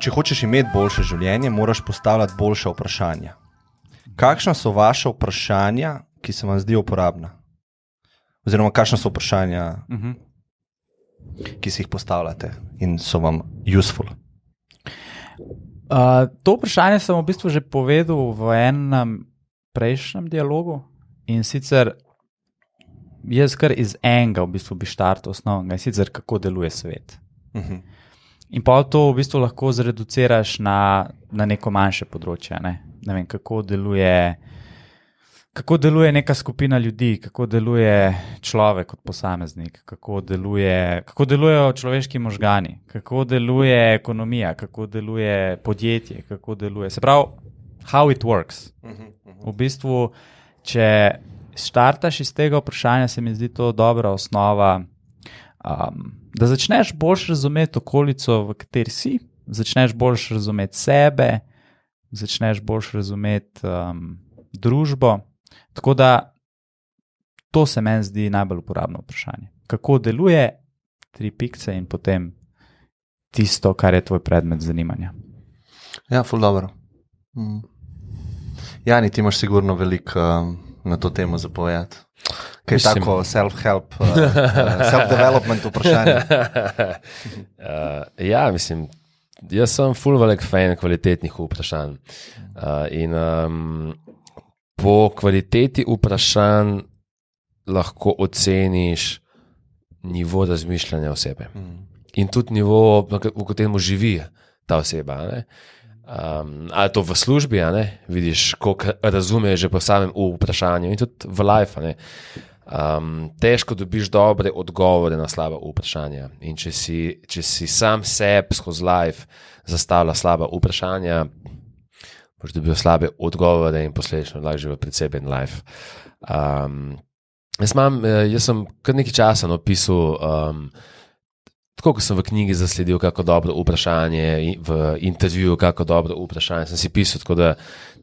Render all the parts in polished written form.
če hočeš imeti boljše življenje, moraš postavljati boljše vprašanja. Kakšna so vaše vprašanja, ki se vam zdijo uporabna? Oziroma, kakšna so vprašanja, ki si jih postavljate in so vam useful? To vprašanje sem v bistvu že povedal v enem prejšnjem dialogu in sicer jaz kar iz enega v bistvu bi štartal osnovnega in sicer kako deluje svet. In pa to v bistvu lahko zreduciraš na neko manjše področje. Ne vem, kako deluje neka skupina ljudi, kako deluje človek kot posameznik, kako delujejo človeški možgani, kako deluje ekonomija, kako deluje podjetje, kako deluje. Se pravi, how it works. V bistvu, če štartaš iz tega vprašanja, se mi zdi to dobra osnova, da začneš boljš razumeti okolico, v kateri si, začneš boljš razumeti sebe, začneš boljš razumeti družbo. Tako da to se meni zdi najbolj uporabno vprašanje. Kako deluje, 3 pikce in potem tisto, kar je tvoj predmet zanimanja. Ja, ful dobro. Jani, ti imaš sigurno veliko na to temo zapovedati. Kaj je tako self-help, self-development vprašanje? Ja, mislim, jaz sem ful velik fan kvalitetnih vprašanj. In po kvaliteti vprašanj lahko oceniš nivo razmišljanja osebe. In tudi nivo, v katerem živi ta oseba. Ne? Ali to v službi, vidiš, koliko razume že po samem vprašanju in tudi v life. Težko dobiš dobre odgovore na slaba vprašanja. In če si sam sebi skozi life zastavlja slaba vprašanja, boš dobil slabe odgovore in posledično lahko živi pred sebi in life. Jaz sem kar nekaj časa napisal, tako kot sem v knjigi zasledil kako dobro vprašanje, v intervjuju kako dobro vprašanje, sem si pisal, tako da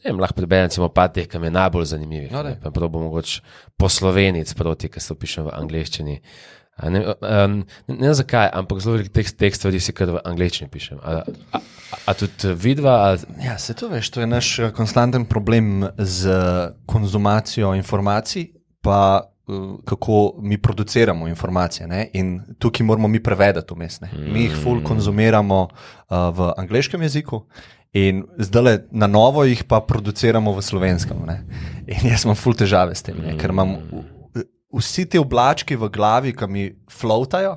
lahko preberem cimo par teh, ki mi je najbolj zanimivih. Pa probo mogoče poslovenic proti, ker se to pišem v angleščini. Ne vem zakaj, ampak zelo veliko teh stvari si kar v angleščini pišem. A tudi vidva? Ja, se to veš, to je naš konstanten problem z konzumacijo informacij, pa kako mi produciramo informacije. Ne? In tukaj moramo mi prevedati vmes. Mi jih ful konzumiramo v angleškem jeziku in zdaj na novo jih pa produciramo v slovenskem. Ne? In jaz imam ful težave s tem, ker imam vsi te oblački v glavi, ki mi floatajo,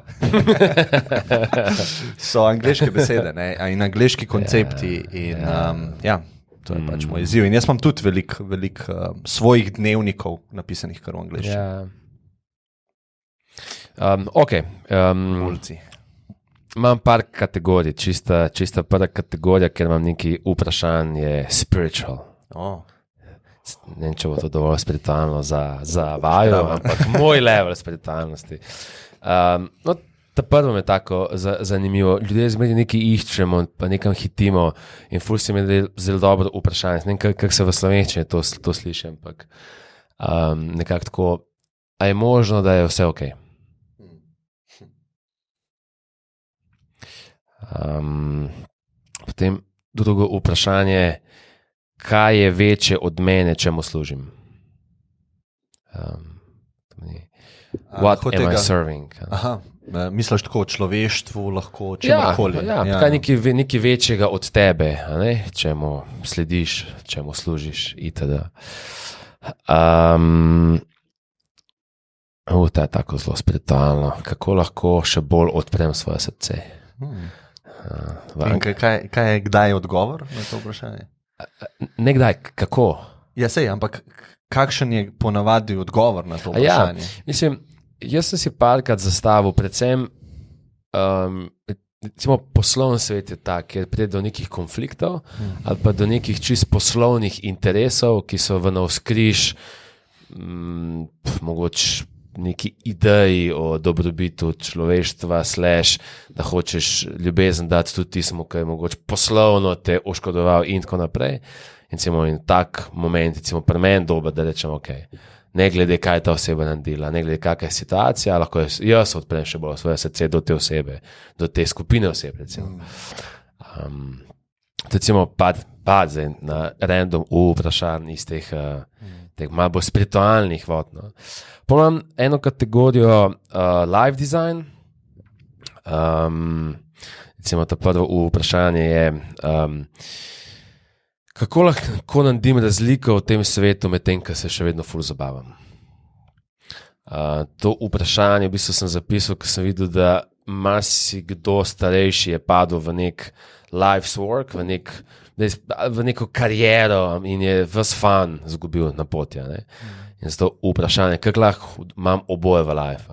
so angleške besede, ne? In angleški koncepti. In to je pač moj izziv. In jaz imam tudi veliko svojih dnevnikov napisanih kar v angleščini. Imam par kategorij. Čista prva kategorija, ker imam neki vprašanje, je spiritual. Ne vem, če bo to dovolj spiritualno za vaju, ampak moj level spiritualnosti. Ta prvo me tako zanimivo. Ljudje zmeri nekaj iščemo, pa nekam hitimo in ful se mi je zelo dobro vprašanje. Ne vem, kako se v slovenščini to sliši, ampak nekako tako, a je možno, da je vse ok? Potem drugo vprašanje, kaj je večje od mene, čemu služim? What am I serving? Aha. Misliš tako o človeštvu, lahko čemukoli? Kaj nekaj večjega od tebe, čemu slediš, čemu služiš itd. To je tako zelo spiritualno. Kako lahko še bolj odprem svoje srce? In kaj je kdaj odgovor na to vprašanje? Ne kdaj, kako? Ja, sej, ampak kakšen je ponavadi odgovor na to vprašanje? Mislim, jaz sem si parkrat zastavil, predvsem poslovni svet je tak, kjer pride do nekih konfliktov ali pa do nekih čist poslovnih interesov, ki so v navzkriž mogoče neki ideji o dobrobitu človeštva, da hočeš ljubezen dati tudi tismu, ki je mogoče poslovno te oškodoval in tako naprej. In tak moment, pri meni dober, da rečem, ok, ne glede, kaj je ta oseba naredila, ne glede, kakšna je situacija, lahko jaz odprem še bolj svoje srce do te osebe, do te skupine oseb, recimo. Recimo, pad zdaj na random vprašanj iz teh malo bolj spiritualnih vod. No. Imam eno kategorijo live design. Recimo, ta prvo vprašanje je, kako lahko naredim razliko v tem svetu med tem, ko se še vedno ful zabavam. To vprašanje v bistvu sem zapisal, ker sem videl, da marsikdo starejši je padel v nek life's work, v neko kariero in je ves fan zgubil na poti. In zato vprašanje, kako lahko imam oboje v life.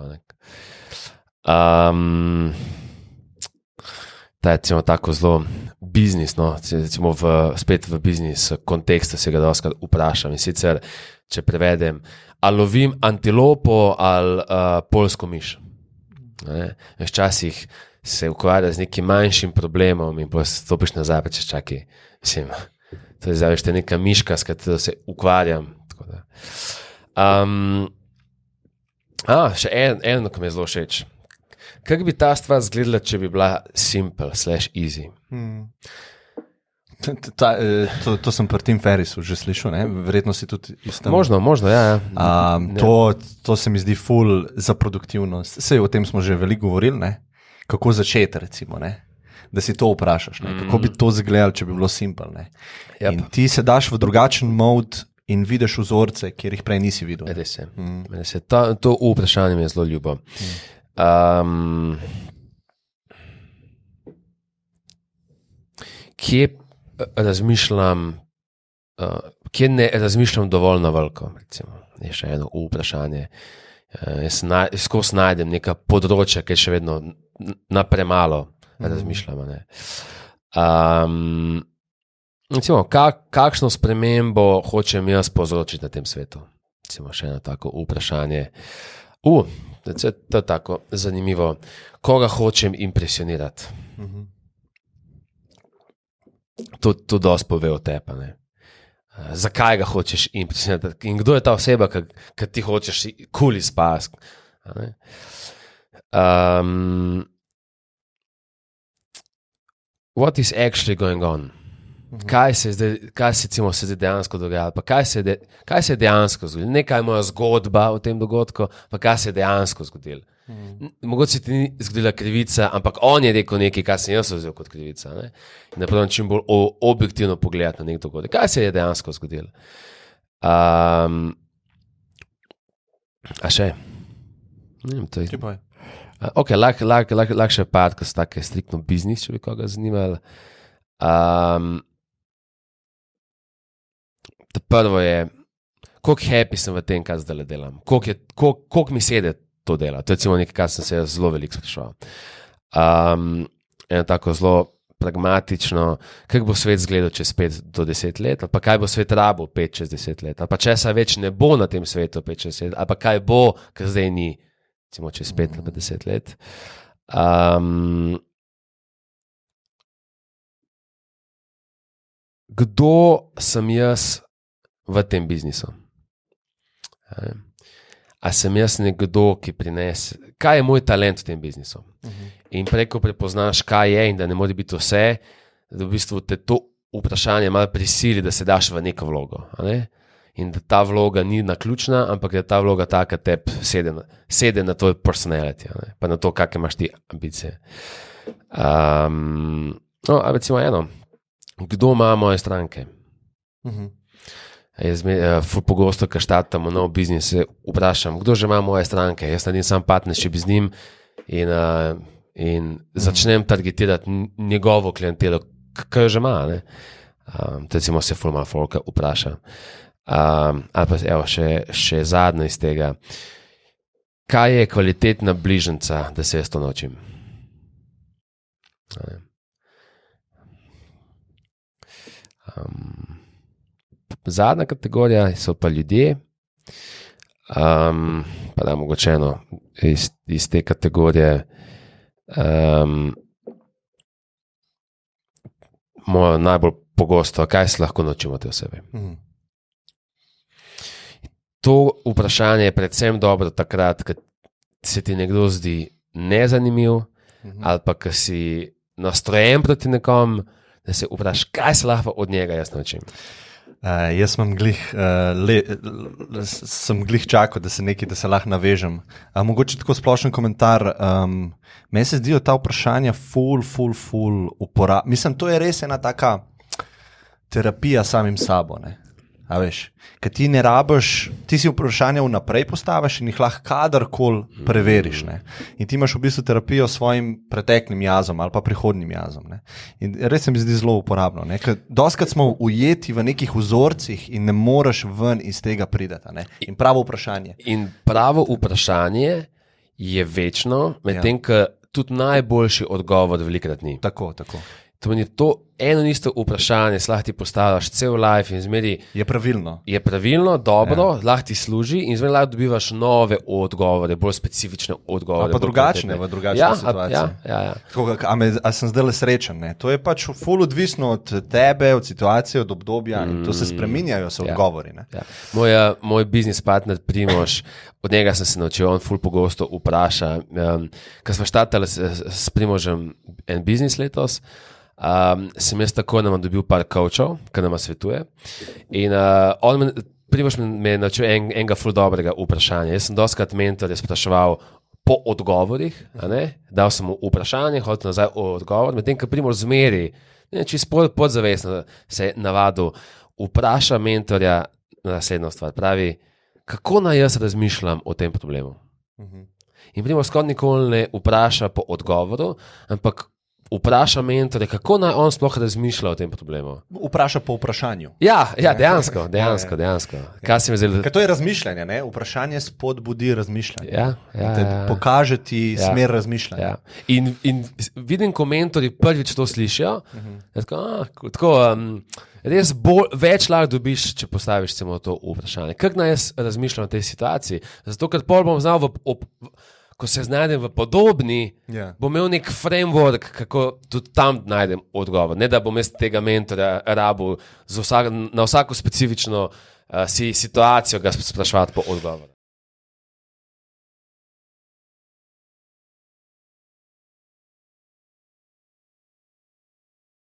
Ta je tako zelo biznis, no? Recimo spet v biznis kontekstu se ga dostakrat vprašam. In sicer, če prevedem, ali lovim antilopo ali poljsko miš. Včasih se ukvarja z nekim manjšim problemom in potem stopiš nazaj, pa češ čakaj. Mislim, to je zdaj neka miška, s katero se ukvarjam. Še eno, ko mi je zelo všeč. Kako bi ta stvar izgledala, če bi bila simple / easy? To sem pri Tim Ferrisu že slišal, ne? Verjetno si tudi isto. Možno, ja. To se mi zdi ful za produktivnost. Sej o tem smo že veliko govorili, ne? Kako začeti, recimo, ne? Da si to vprašaš, ne? Kako bi to izgledalo, če bi bilo simple. Ne? Yep. In ti se daš v drugačen mod in vidiš vzorce, kjer jih prej nisi videl. Res je. To vprašanje mi je zelo ljubo. Kje ne razmišljam dovolj na veliko, recimo, je še eno vprašanje. Jaz skozi najdem neka področja, ki še vedno na premalo razmišljam. Recimo, kakšno spremembo hočem jaz povzročiti na tem svetu? Recimo, še eno tako vprašanje. To je tako zanimivo. Koga hočem impresionirati? To dosti pove o tebi. Zakaj ga hočeš impresionirati? In kdo je ta oseba, ki ti hočeš cool izpasti? What is actually going on? Kaj se zdaj dejansko dogaja? Pa kaj se je dejansko zgodilo? Ne kaj je moja zgodba o tem dogodku, pa kaj se je dejansko zgodilo. Mogoče se ti ni zgodila krivica, ampak on je rekel nekaj, kar sem jaz vzel kot krivica. Ne? In da pravim čim bolj objektivno pogledati na nek dogodek. Kaj se je dejansko zgodilo? A še? Ok, lahko še part, ko so take striktno biznis, če bi koga zanimali. Prvo je, koliko happy sem v tem, kaj zdaj delam. Koliko mi sede to dela. To je recimo nekaj, kar sem se zelo veliko spraševal. Eno tako zelo pragmatično, kako bo svet izgledal čez 5 do 10 let, ali pa kaj bo svet rabil 5 čez 10 let, ali pa česa več ne bo na tem svetu 5 čez 10 let, ali pa kaj bo, kar zdaj ni, recimo čez 5 ali pa 10 let. Kdo sem jaz v tem biznisu? A sem jaz nekdo, ki prinese, kaj je moj talent v tem biznisu? In preko prepoznaš, kaj je in da ne more biti vse, da v bistvu te to vprašanje malo prisili, da se daš v neko vlogo. In da ta vloga ni naključna, ampak da ta vloga taka tebi sede na tvoj personality, pa na to, kakve imaš ti ambicije. Recimo eno, kdo ima moje stranke? Jaz pogosto, ko štartamo nov biznis, se vprašam, kdo že ima moje stranke. Jaz naredim sam partnership z njim in začnem targetirati njegovo klientelo, ki jo že ima. Recimo se ful malo folka vpraša. Ali pa evo, še zadnje iz tega. Kaj je kvalitetna bližnjica, da se jaz to naučim? Zadnja kategorija so pa ljudje, pa da mogoče eno iz te kategorije mojo najbolj pogosto, kaj se lahko naučimo te osebe. To vprašanje je predvsem dobro takrat, ko se ti nekdo zdi nezanimiv ali pa ko si nastrojen proti nekom, da se vprašaš, kaj se lahko od njega jaz naučim. Jaz sem glih čakal, da se lahko navežem. Mogoče tako splošen komentar. Meni se zdijo ta vprašanja ful uporabna. Mislim, to je res ena taka terapija samim sabo. Ne? A veš, ker ti ne rabiš, ti si vprašanja vnaprej postaviš in jih lahko kadarkoli preveriš. Ne? In ti imaš v bistvu terapijo s svojim preteklim jazom ali pa prihodnim jazom. Ne? In res se mi zdi zelo uporabno. Ker doskrat smo ujeti v nekih vzorcih in ne moreš ven iz tega prideti. In pravo vprašanje. In pravo vprašanje je večno, medtem ko tudi najboljši odgovor velikrat ni. Tako. To je to eno isto vprašanje, lahko ti postaviš cel life in zmeri. Je pravilno. Je pravilno, dobro, lahko ti služi in zmeri lahko dobivaš nove odgovore, bolj specifične odgovore. Pa drugačne, v drugačne situacije. Ja. Tako, a sem zdaj le srečen? Ne? To je pač ful odvisno od tebe, od situacije, od obdobja. To se spreminjajo, odgovori. Ne? Ja. Moj biznis partner Primož, od njega sem se naučil, on ful pogosto vpraša. Ko smo štartali s Primožem en biznis letos, sem jaz tako nam dobil par coachov, ki nam svetuje. In Primož me je naučil enega ful dobrega vprašanja. Jaz sem dostakrat mentorje spraševal po odgovorih, dal sem mu vprašanje, hotel nazaj odgovor, medtem ko Primož zmeri, čisto podzavestno se je navadil, vpraša mentorja naslednjo stvar. Pravi, kako naj jaz razmišljam o tem problemu. In Primož skoraj nikoli ne vpraša po odgovoru, ampak vpraša mentorja, kako naj on sploh razmišlja o tem problemu. Vpraša po vprašanju. Ja, dejansko. Kaj se mi zdi? Ker to je razmišljanje, ne? Vprašanje spodbudi razmišljanje. Ja. Pokaže ti smer razmišljanja. Ja. In vidim, ko mentorji prvič to slišijo, tako, res več lahko dobiš, če postaviš samo to vprašanje. Kako naj jaz razmišljam o tej situaciji? Zato, ker pol bom znal ko se znajdem v podobni, bom imel nek framework, kako tudi tam najdem odgovor. Ne, da bom jaz tega mentorja rabil na vsako specifično situacijo ga spraševati po odgovoru.